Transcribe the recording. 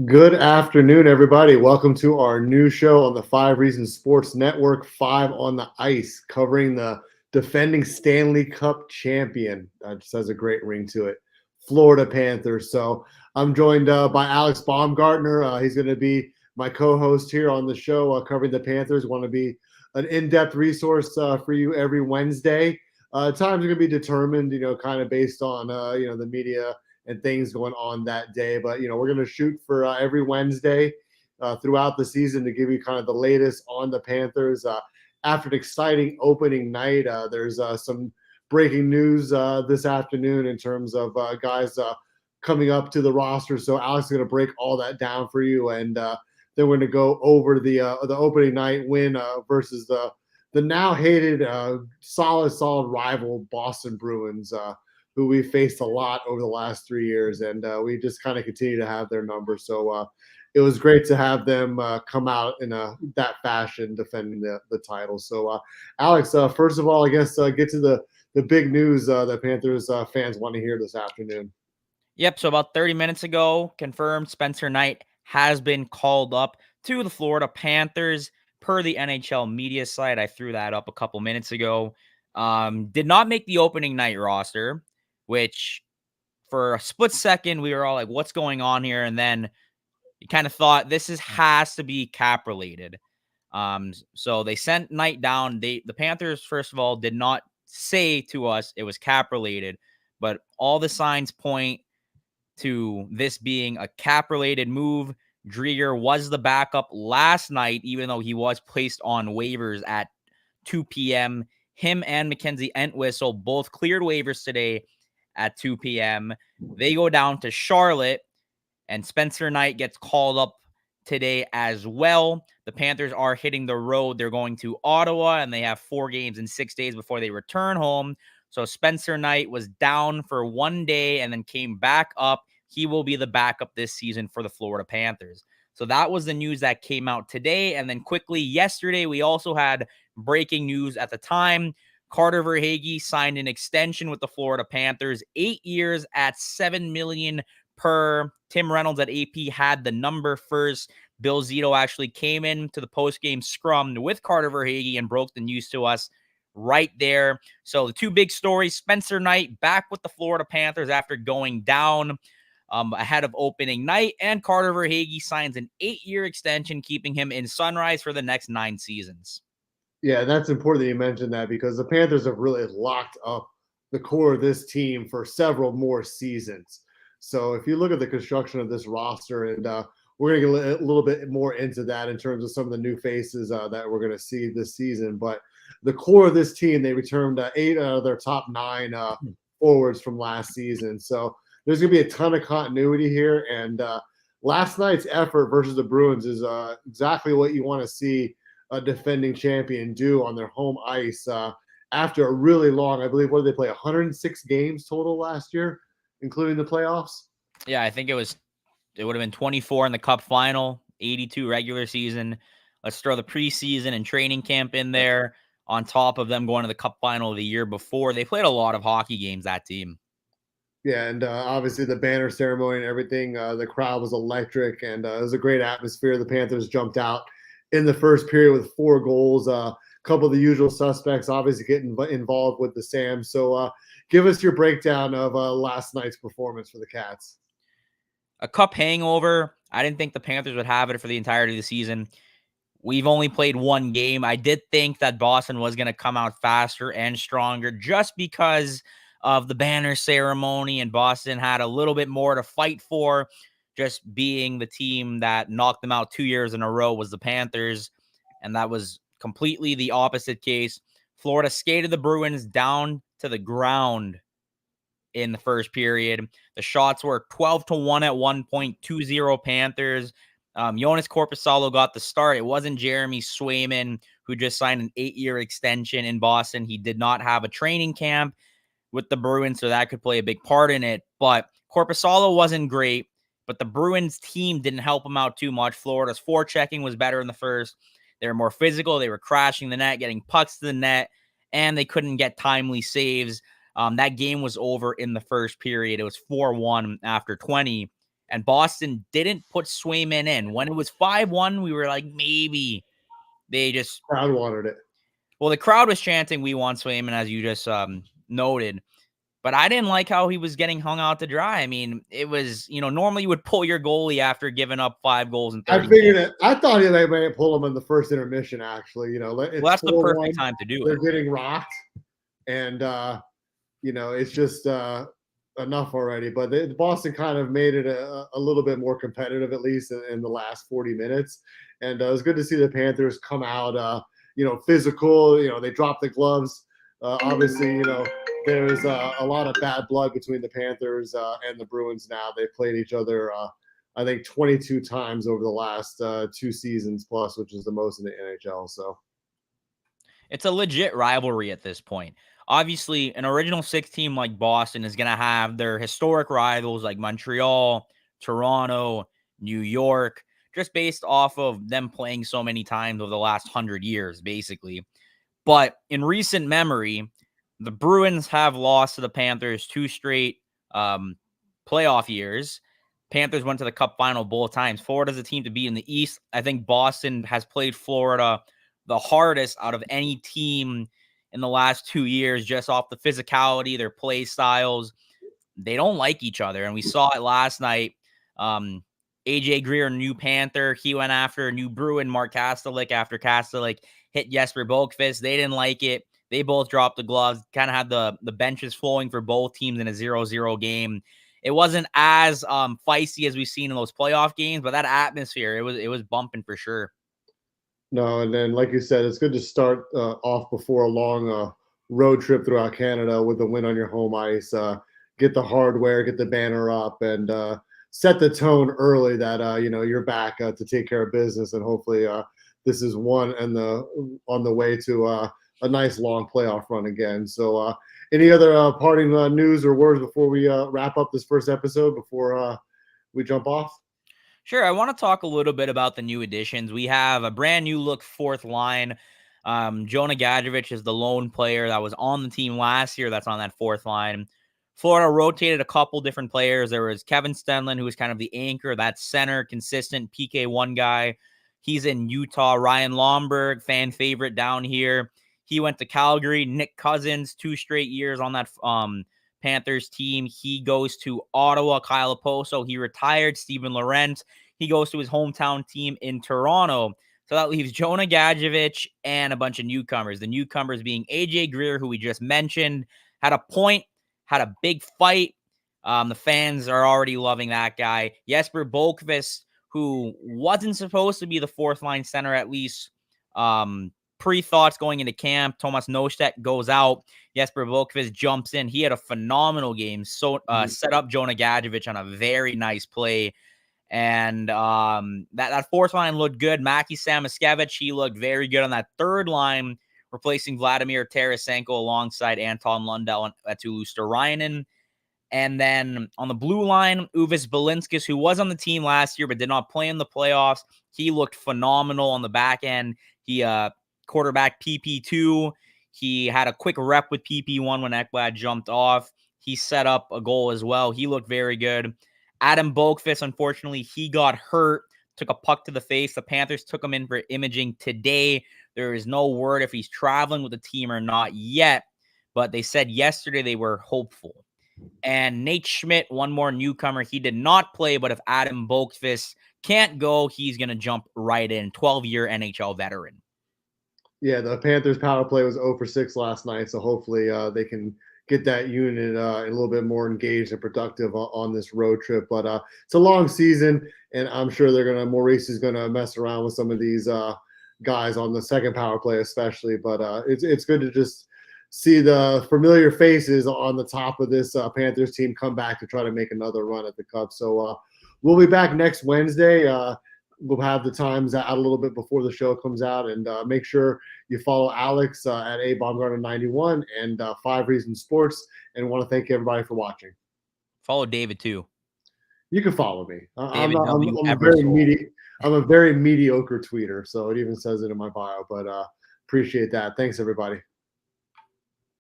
Good afternoon, everybody. Welcome to our new show on the Five Reasons Sports Network, Five on the Ice, covering the defending Stanley Cup champion. That just has a great ring to it, Florida Panthers. So I'm joined by Alex Baumgartner. He's going to be my co-host here on the show, covering the Panthers. Want to be an in-depth resource for you every Wednesday. Times are going to be determined, kind of based on, the media and things going on that day. But we're going to shoot for every Wednesday throughout the season to give you kind of the latest on the Panthers. After an exciting opening night, there's some breaking news this afternoon in terms of guys coming up to the roster. So Alex is going to break all that down for you, and then we're going to go over the opening night win versus the now hated solid rival Boston Bruins. Who we faced a lot over the last 3 years, and we just kind of continue to have their number. So it was great to have them come out in that fashion, defending the title. So, Alex, first of all, I guess get to the big news that Panthers fans want to hear this afternoon. Yep, so about 30 minutes ago, confirmed Spencer Knight has been called up to the Florida Panthers per the NHL media site. I threw that up a couple minutes ago. Did not make the opening night roster, which for a split second, we were all like, what's going on here? And then you kind of thought has to be cap related. So they sent Knight down. The Panthers, first of all, did not say to us it was cap related, but all the signs point to this being a cap related move. Drieger was the backup last night, even though he was placed on waivers at 2 p.m. Him and Mackenzie Entwistle both cleared waivers today at 2 p.m. They go down to Charlotte, and Spencer Knight gets called up today as well. The Panthers are hitting the road. They're going to Ottawa, and they have 4 games in 6 days before they return home. So Spencer Knight was down for 1 day and then came back up. He will be the backup this season for the Florida Panthers. So that was the news that came out today. And then quickly yesterday, we also had breaking news at the time. Carter Verhaeghe signed an extension with the Florida Panthers, 8 years at $7 million per. Tim Reynolds at AP had the number first. Bill Zito actually came in to the post-game scrum with Carter Verhaeghe and broke the news to us right there. So the two big stories, Spencer Knight back with the Florida Panthers after going down ahead of opening night, and Carter Verhaeghe signs an 8-year extension, keeping him in Sunrise for the next 9 seasons. Yeah, that's important that you mentioned that because the Panthers have really locked up the core of this team for several more seasons. So if you look at the construction of this roster, and we're going to get a little bit more into that in terms of some of the new faces that we're going to see this season. But the core of this team, they returned 8 out of their top 9 forwards from last season. So there's going to be a ton of continuity here. And last night's effort versus the Bruins is exactly what you want to see a defending champion do on their home ice after a really long, I believe, what did they play, 106 games total last year, including the playoffs? Yeah, I think it would have been 24 in the Cup final, 82 regular season. Let's throw the preseason and training camp in there on top of them going to the Cup final the year before. They played a lot of hockey games, that team. Yeah, and obviously the banner ceremony and everything, the crowd was electric, and it was a great atmosphere. The Panthers jumped out in the first period with 4 goals. A couple of the usual suspects obviously getting involved with the Sam. So give us your breakdown of last night's performance for the Cats. A Cup hangover. I didn't think the Panthers would have it for the entirety of the season. We've only played 1 game. I did think that Boston was going to come out faster and stronger just because of the banner ceremony, and Boston had a little bit more to fight for. Just being the team that knocked them out 2 years in a row was the Panthers, and that was completely the opposite case. Florida skated the Bruins down to the ground in the first period. The shots were 12-1 at 1.20 Panthers. Jonas Korpisalo got the start. It wasn't Jeremy Swayman, who just signed an 8-year extension in Boston. He did not have a training camp with the Bruins, so that could play a big part in it. But Korpisalo wasn't great, but the Bruins team didn't help him out too much. Florida's forechecking was better in the first. They were more physical. They were crashing the net, getting pucks to the net, and they couldn't get timely saves. That game was over in the first period. It was 4-1 after 20. And Boston didn't put Swayman in. When it was 5-1, we were like, maybe they just Crowd wanted it. Well, the crowd was chanting, "We want Swayman," as you just noted. But I didn't like how he was getting hung out to dry. I mean, it was, normally you would pull your goalie after giving up 5 goals in 30 I figured minutes. it. I thought they might pull him in the first intermission. Actually, it's Well, that's the 4-1. perfect time to do They're it. getting rocked, and it's just enough already. But Boston kind of made it a little bit more competitive, at least in the last 40 minutes. And it was good to see the Panthers come out, physical. They dropped the gloves. Obviously, there's a lot of bad blood between the Panthers and the Bruins now. They played each other, I think, 22 times over the last 2 seasons plus, which is the most in the NHL. So it's a legit rivalry at this point. Obviously, an original 6 team like Boston is going to have their historic rivals like Montreal, Toronto, New York, just based off of them playing so many times over the last 100 years, basically. But in recent memory, the Bruins have lost to the Panthers 2 straight playoff years. Panthers went to the Cup final both times. Florida's a team to beat in the East. I think Boston has played Florida the hardest out of any team in the last 2 years, just off the physicality, their play styles. They don't like each other, and we saw it last night. AJ Greer, new Panther, he went after a new Bruin, Mark Kastelik, after Kastelik hit Jesper Boqvist. They didn't like it. They both dropped the gloves, kind of had the benches flowing for both teams in a 0-0 game. It wasn't as feisty as we've seen in those playoff games, but that atmosphere, it was bumping for sure. No, and then like you said, it's good to start off before a long road trip throughout Canada with a win on your home ice. Get the hardware, get the banner up, and set the tone early that you're back to take care of business, and hopefully this is one and on the way to a nice long playoff run again. So, any other parting news or words before we wrap up this first episode before we jump off? Sure. I want to talk a little bit about the new additions. We have a brand new look 4th line. Jonah Gadjevich is the lone player that was on the team last year that's on that 4th line. Florida rotated a couple different players. There was Kevin Stenlund, who was kind of the anchor, that center, consistent PK1 guy. He's in Utah. Ryan Lomberg, fan favorite down here. He went to Calgary. Nick Cousins, 2 straight years on that Panthers team. He goes to Ottawa. Kyle Oposo, he retired. Steven Lorentz, he goes to his hometown team in Toronto. So that leaves Jonah Gadjevich and a bunch of newcomers. The newcomers being AJ Greer, who we just mentioned, had a point, had a big fight. The fans are already loving that guy. Jesper Boqvist, who wasn't supposed to be the 4th line center, at least pre-thoughts going into camp. Thomas Nostedt goes out. Jesper Boqvist jumps in. He had a phenomenal game. So set up Jonah Gadjevich on a very nice play. And that 4th line looked good. Maki Samoskevich, he looked very good on that 3rd line, replacing Vladimir Tarasenko alongside Anton Lundell and Eetu Luosterainen. And then on the blue line, Uvis Balinskis, who was on the team last year but did not play in the playoffs, he looked phenomenal on the back end. He quarterback PP2. He had a quick rep with PP1 when Ekblad jumped off. He set up a goal as well. He looked very good. Adam Boqvist, unfortunately, he got hurt, took a puck to the face. The Panthers took him in for imaging today. There is no word if he's traveling with the team or not yet, but they said yesterday they were hopeful. And Nate Schmidt, one more newcomer, he did not play, but if Adam Boqvist can't go, he's going to jump right in. 12-year NHL veteran. Yeah, the Panthers power play was 0 for 6 last night, so hopefully they can get that unit a little bit more engaged and productive on this road trip. But it's a long season, and I'm sure Maurice is gonna mess around with some of these guys on the second power play, especially. But it's good to just see the familiar faces on the top of this Panthers team come back to try to make another run at the Cup. So we'll be back next Wednesday. We'll have the times out a little bit before the show comes out, and make sure you follow Alex at Baumgartner91 and 5 Reasons Sports. And want to thank everybody for watching. Follow David too. You can follow me. I'm a very mediocre tweeter, so it even says it in my bio. But appreciate that. Thanks, everybody.